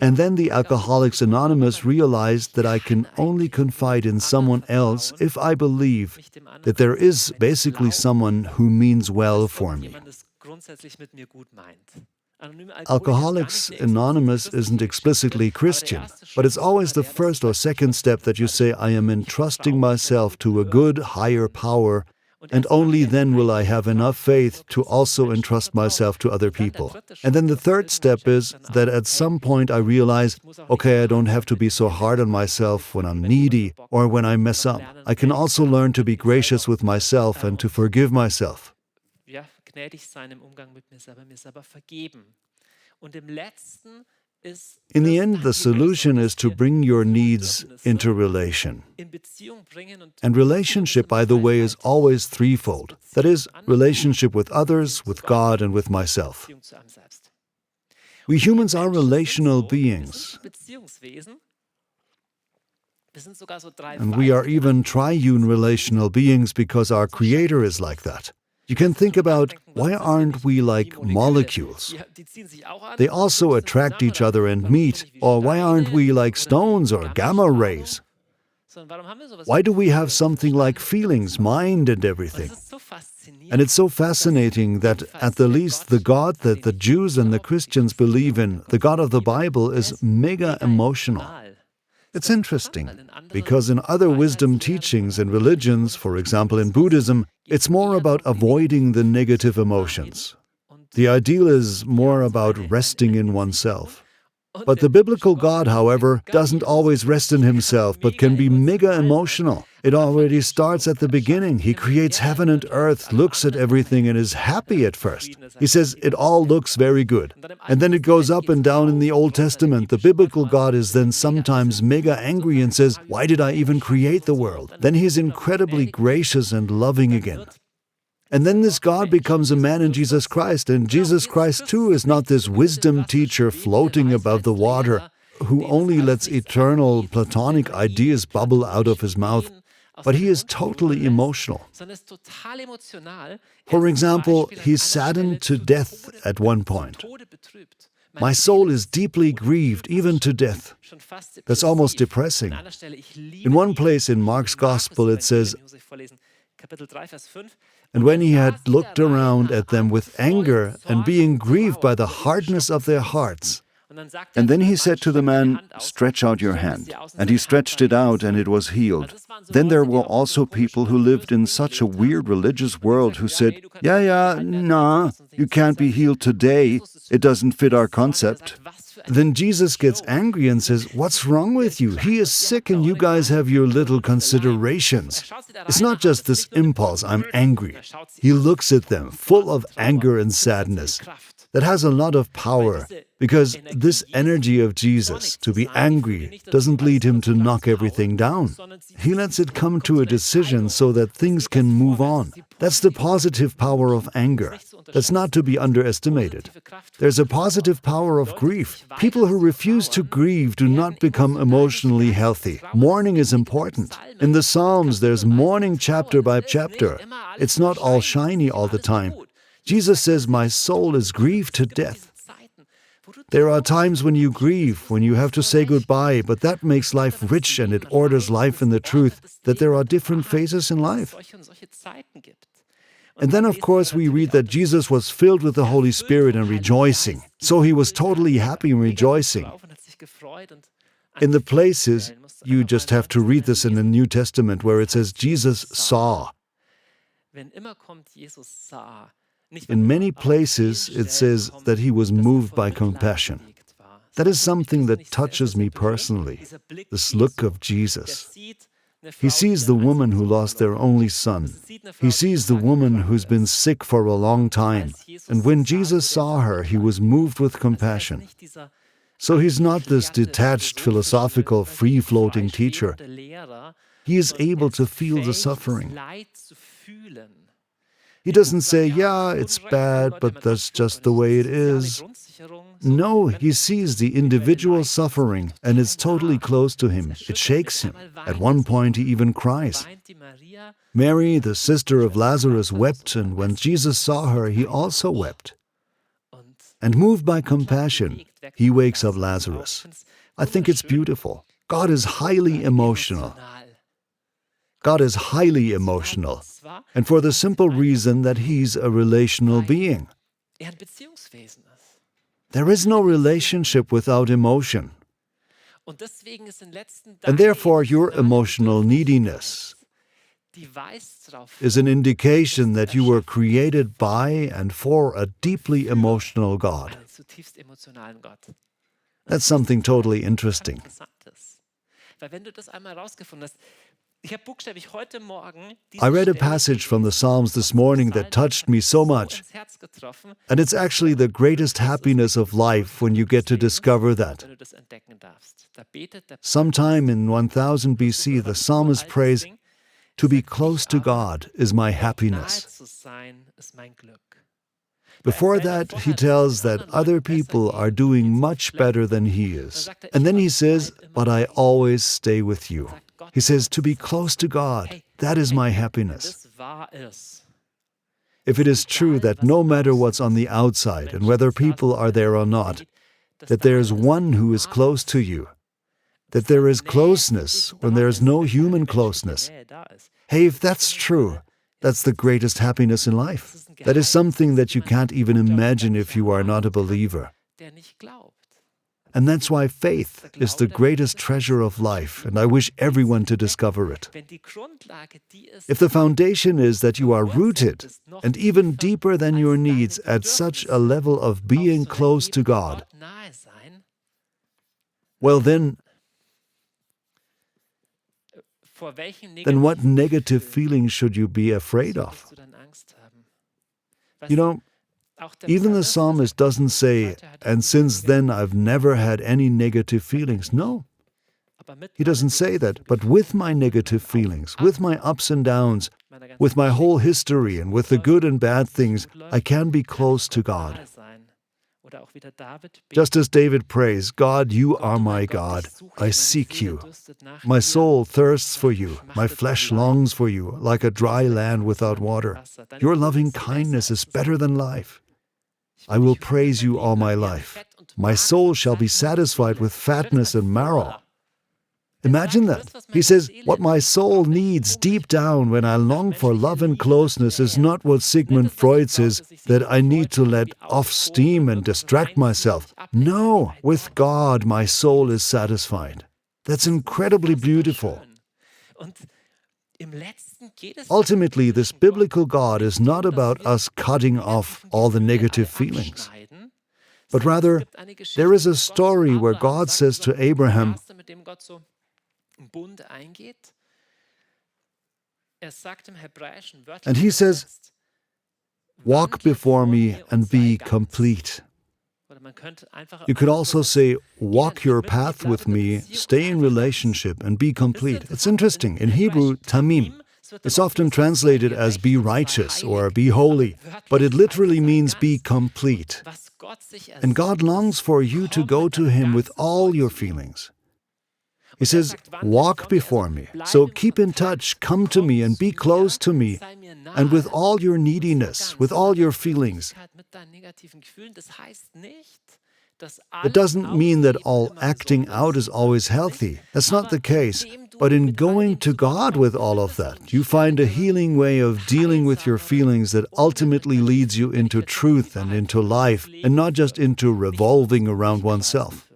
And then the Alcoholics Anonymous realized that I can only confide in someone else if I believe that there is basically someone who means well for me. Alcoholics Anonymous isn't explicitly Christian, but it's always the first or second step that you say, I am entrusting myself to a good, higher power, and only then will I have enough faith to also entrust myself to other people. And then the third step is that at some point I realize, okay, I don't have to be so hard on myself when I'm needy or when I mess up. I can also learn to be gracious with myself and to forgive myself. In the end, the solution is to bring your needs into relation. And relationship, by the way, is always threefold. That is, relationship with others, with God, and with myself. We humans are relational beings. And we are even triune relational beings because our Creator is like that. You can think about, why aren't we like molecules? They also attract each other and meet. Or why aren't we like stones or gamma rays? Why do we have something like feelings, mind, and everything? And it's so fascinating that at the least the God that the Jews and the Christians believe in, the God of the Bible, is mega emotional. It's interesting, because in other wisdom teachings and religions, for example in Buddhism, it's more about avoiding the negative emotions. The ideal is more about resting in oneself. But the biblical God, however, doesn't always rest in himself, but can be mega emotional. It already starts at the beginning. He creates heaven and earth, looks at everything, and is happy at first. He says, it all looks very good. And then it goes up and down in the Old Testament. The biblical God is then sometimes mega angry and says, why did I even create the world? Then he's incredibly gracious and loving again. And then this God becomes a man in Jesus Christ, and Jesus Christ too is not this wisdom teacher floating above the water who only lets eternal Platonic ideas bubble out of his mouth. but he is totally emotional. For example, he's saddened to death at one point. My soul is deeply grieved, even to death. That's almost depressing. In one place in Mark's Gospel it says, "And when he had looked around at them with anger and being grieved by the hardness of their hearts." And then he said to the man, "Stretch out your hand." And he stretched it out, and it was healed. Then there were also people who lived in such a weird religious world who said, nah, you can't be healed today. It doesn't fit our concept. Then Jesus gets angry and says, "What's wrong with you? He is sick and you guys have your little considerations." It's not just this impulse, "I'm angry." He looks at them full of anger and sadness. That has a lot of power, because this energy of Jesus, to be angry, doesn't lead him to knock everything down. He lets it come to a decision so that things can move on. That's the positive power of anger. That's not to be underestimated. There's a positive power of grief. People who refuse to grieve do not become emotionally healthy. Mourning is important. In the Psalms, there's mourning chapter by chapter. It's not all shiny all the time. Jesus says, "My soul is grieved to death." There are times when you grieve, when you have to say goodbye, but that makes life rich and it orders life in the truth that there are different phases in life. And then, of course, we read that Jesus was filled with the Holy Spirit and rejoicing. So he was totally happy and rejoicing. In the places, you just have to read this in the New Testament, where it says Jesus saw. In many places, it says that he was moved by compassion. That is something that touches me personally, this look of Jesus. He sees the woman who lost their only son. He sees the woman who's been sick for a long time. And when Jesus saw her, he was moved with compassion. So he's not this detached, philosophical, free-floating teacher. He is able to feel the suffering. He doesn't say, "Yeah, it's bad, but that's just the way it is." No, he sees the individual suffering, and it's totally close to him. It shakes him. At one point, he even cries. Mary, the sister of Lazarus, wept, and when Jesus saw her, he also wept. And moved by compassion, he wakes up Lazarus. I think it's beautiful. God is highly emotional. God is highly emotional, and for the simple reason that he's a relational being. There is no relationship without emotion. And therefore your emotional neediness is an indication that you were created by and for a deeply emotional God. That's something totally interesting. I read a passage from the Psalms this morning that touched me so much. And it's actually the greatest happiness of life when you get to discover that. Sometime in 1000 BC, the psalmist prays, "To be close to God is my happiness." Before that, he tells that other people are doing much better than he is. And then he says, "But I always stay with you." He says, to be close to God, that is my happiness. If it is true that no matter what's on the outside and whether people are there or not, that there is one who is close to you, that there is closeness when there is no human closeness. Hey, if that's true, that's the greatest happiness in life. That is something that you can't even imagine if you are not a believer. And that's why faith is the greatest treasure of life, and I wish everyone to discover it. If the foundation is that you are rooted, and even deeper than your needs, at such a level of being close to God, well then what negative feelings should you be afraid of? You know, even the psalmist doesn't say, "And since then I've never had any negative feelings." No, he doesn't say that. But with my negative feelings, with my ups and downs, with my whole history and with the good and bad things, I can be close to God. Just as David prays, God, you are my God. I seek you. My soul thirsts for you. My flesh longs for you, like a dry land without water. Your loving kindness is better than life. I will praise you all my life. My soul shall be satisfied with fatness and marrow. Imagine that. He says, what my soul needs deep down when I long for love and closeness is not what Sigmund Freud says, that I need to let off steam and distract myself. No, with God my soul is satisfied. That's incredibly beautiful. Ultimately, this biblical God is not about us cutting off all the negative feelings. But rather, there is a story where God says to Abraham, and he says, walk before me and be complete. You could also say, walk your path with me, stay in relationship and be complete. It's interesting. In Hebrew, tamim is often translated as be righteous or be holy, but it literally means be complete. And God longs for you to go to Him with all your feelings. He says, walk before me. So keep in touch, come to me and be close to me. And with all your neediness, with all your feelings. It doesn't mean that all acting out is always healthy. That's not the case. But in going to God with all of that, you find a healing way of dealing with your feelings that ultimately leads you into truth and into life, and not just into revolving around oneself.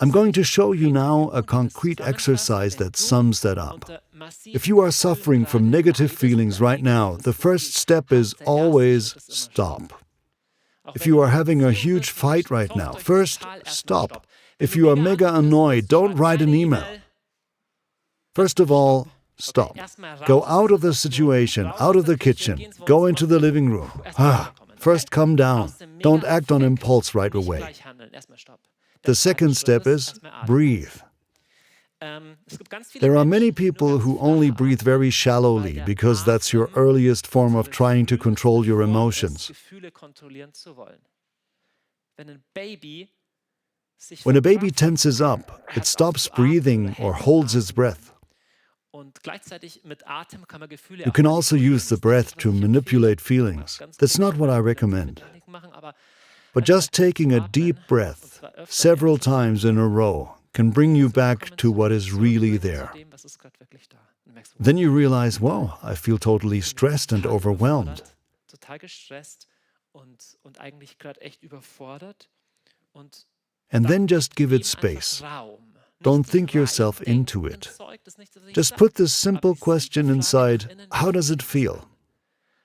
I'm going to show you now a concrete exercise that sums that up. If you are suffering from negative feelings right now, the first step is always stop. If you are having a huge fight right now, first stop. If you are mega annoyed, don't write an email. First of all, stop. Go out of the situation, out of the kitchen, go into the living room. First come down. Don't act on impulse right away. The second step is breathe. There are many people who only breathe very shallowly because that's your earliest form of trying to control your emotions. When a baby tenses up, it stops breathing or holds its breath. You can also use the breath to manipulate feelings. That's not what I recommend. But just taking a deep breath several times in a row can bring you back to what is really there. Then you realize, whoa, I feel totally stressed and overwhelmed. And then just give it space. Don't think yourself into it. Just put this simple question inside, how does it feel?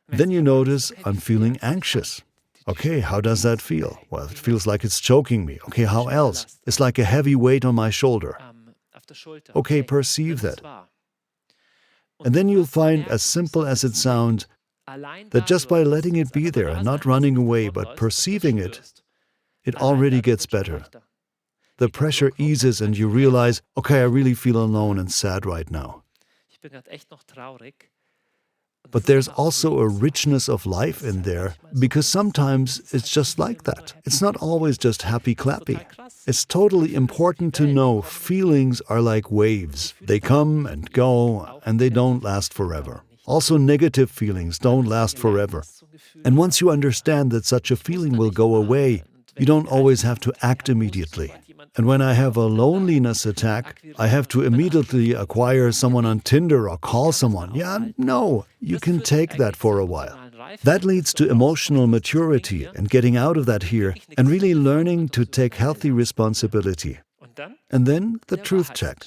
Then you notice, I'm feeling anxious. Okay, how does that feel? Well, it feels like it's choking me. Okay, how else? It's like a heavy weight on my shoulder. Okay, perceive that. And then you'll find, as simple as it sounds, that just by letting it be there and not running away but perceiving it, it already gets better. The pressure eases and you realize, okay, I really feel alone and sad right now. But there's also a richness of life in there, because sometimes it's just like that. It's not always just happy-clappy. It's totally important to know feelings are like waves. They come and go, and they don't last forever. Also, negative feelings don't last forever. And once you understand that such a feeling will go away, you don't always have to act immediately. And when I have a loneliness attack, I have to immediately acquire someone on Tinder or call someone. No, you can take that for a while. That leads to emotional maturity and getting out of that here and really learning to take healthy responsibility. And then the truth check.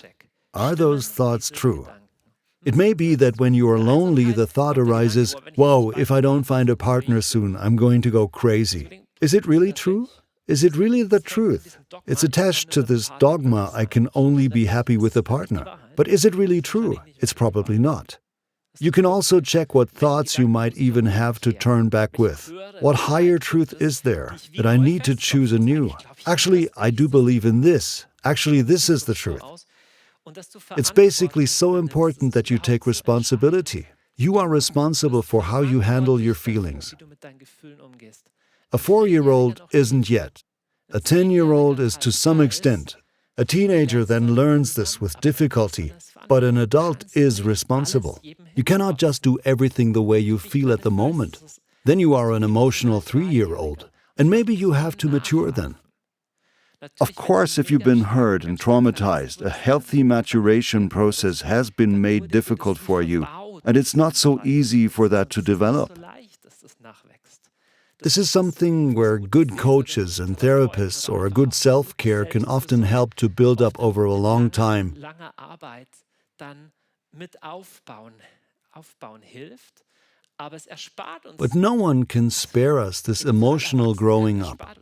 Are those thoughts true? It may be that when you are lonely, the thought arises, whoa, if I don't find a partner soon, I'm going to go crazy. Is it really true? Is it really the truth? It's attached to this dogma, I can only be happy with a partner. But is it really true? It's probably not. You can also check what thoughts you might even have to turn back with. What higher truth is there that I need to choose anew? Actually, I do believe in this. Actually, this is the truth. It's basically so important that you take responsibility. You are responsible for how you handle your feelings. A 4-year-old isn't yet. A 10-year-old is to some extent. A teenager then learns this with difficulty, but an adult is responsible. You cannot just do everything the way you feel at the moment. Then you are an emotional 3-year-old, and maybe you have to mature then. Of course, if you've been hurt and traumatized, a healthy maturation process has been made difficult for you, and it's not so easy for that to develop. This is something where good coaches and therapists or a good self-care can often help to build up over a long time. But no one can spare us this emotional growing up.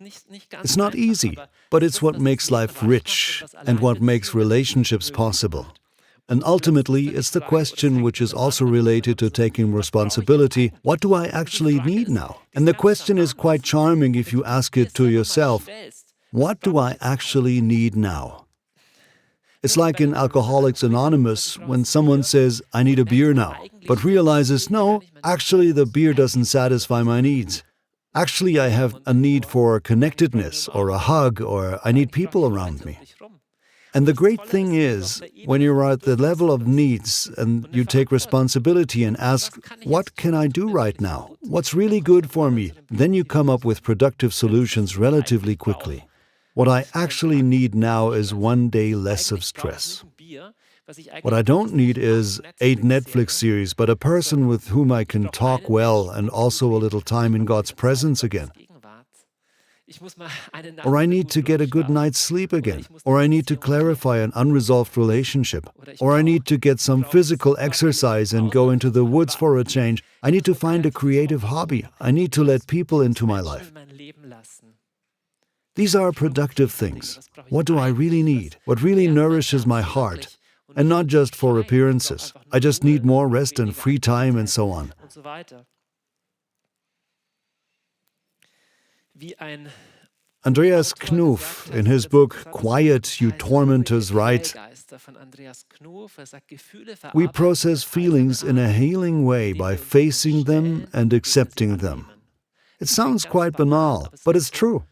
It's not easy, but it's what makes life rich and what makes relationships possible. And ultimately, it's the question which is also related to taking responsibility. What do I actually need now? And the question is quite charming if you ask it to yourself. What do I actually need now? It's like in Alcoholics Anonymous when someone says, I need a beer now, but realizes, no, actually the beer doesn't satisfy my needs. Actually, I have a need for connectedness or a hug or I need people around me. And the great thing is, when you're at the level of needs and you take responsibility and ask, what can I do right now? What's really good for me? Then you come up with productive solutions relatively quickly. What I actually need now is 1 day less of stress. What I don't need is 8 Netflix series, but a person with whom I can talk well and also a little time in God's presence again. Or I need to get a good night's sleep again. Or I need to clarify an unresolved relationship. Or I need to get some physical exercise and go into the woods for a change. I need to find a creative hobby. I need to let people into my life. These are productive things. What do I really need? What really nourishes my heart? And not just for appearances. I just need more rest and free time and so on. Andreas Knuth, in his book Quiet, You Tormentors, writes, we process feelings in a healing way by facing them and accepting them. It sounds quite banal, but it's true.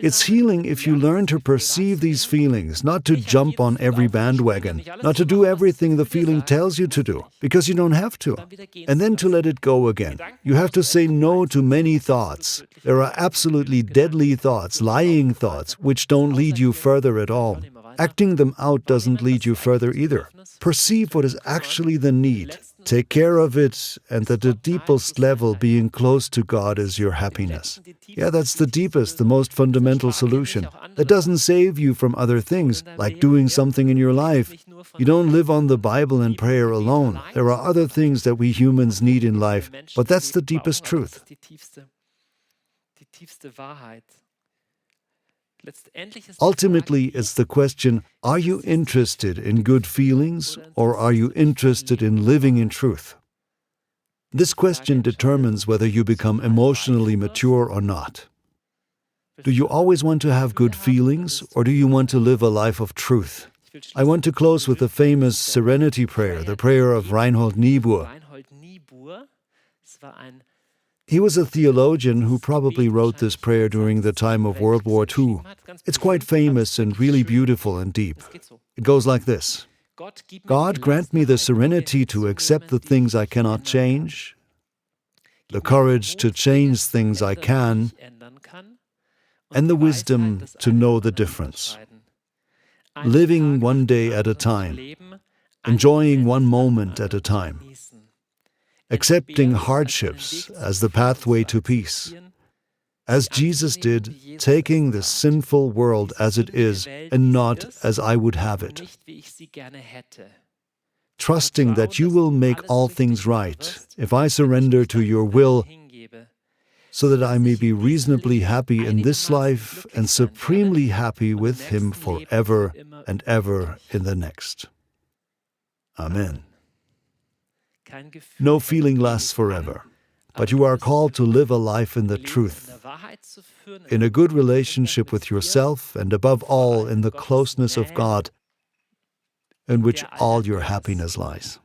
It's healing if you learn to perceive these feelings, not to jump on every bandwagon, not to do everything the feeling tells you to do, because you don't have to, and then to let it go again. You have to say no to many thoughts. There are absolutely deadly thoughts, lying thoughts, which don't lead you further at all. Acting them out doesn't lead you further either. Perceive what is actually the need. Take care of it, and at the deepest level, being close to God is your happiness. Yeah, that's the deepest, the most fundamental solution. That doesn't save you from other things, like doing something in your life. You don't live on the Bible and prayer alone. There are other things that we humans need in life, but that's the deepest truth. Ultimately, it's the question, are you interested in good feelings or are you interested in living in truth? This question determines whether you become emotionally mature or not. Do you always want to have good feelings or do you want to live a life of truth? I want to close with the famous Serenity Prayer, the prayer of Reinhold Niebuhr. He was a theologian who probably wrote this prayer during the time of World War II. It's quite famous and really beautiful and deep. It goes like this. God, grant me the serenity to accept the things I cannot change, the courage to change things I can, and the wisdom to know the difference. Living 1 day at a time, enjoying 1 moment at a time. Accepting hardships as the pathway to peace. As Jesus did, taking the sinful world as it is and not as I would have it. Trusting that you will make all things right if I surrender to your will, so that I may be reasonably happy in this life and supremely happy with Him forever and ever in the next. Amen. No feeling lasts forever, but you are called to live a life in the truth, in a good relationship with yourself, and above all, in the closeness of God, in which all your happiness lies.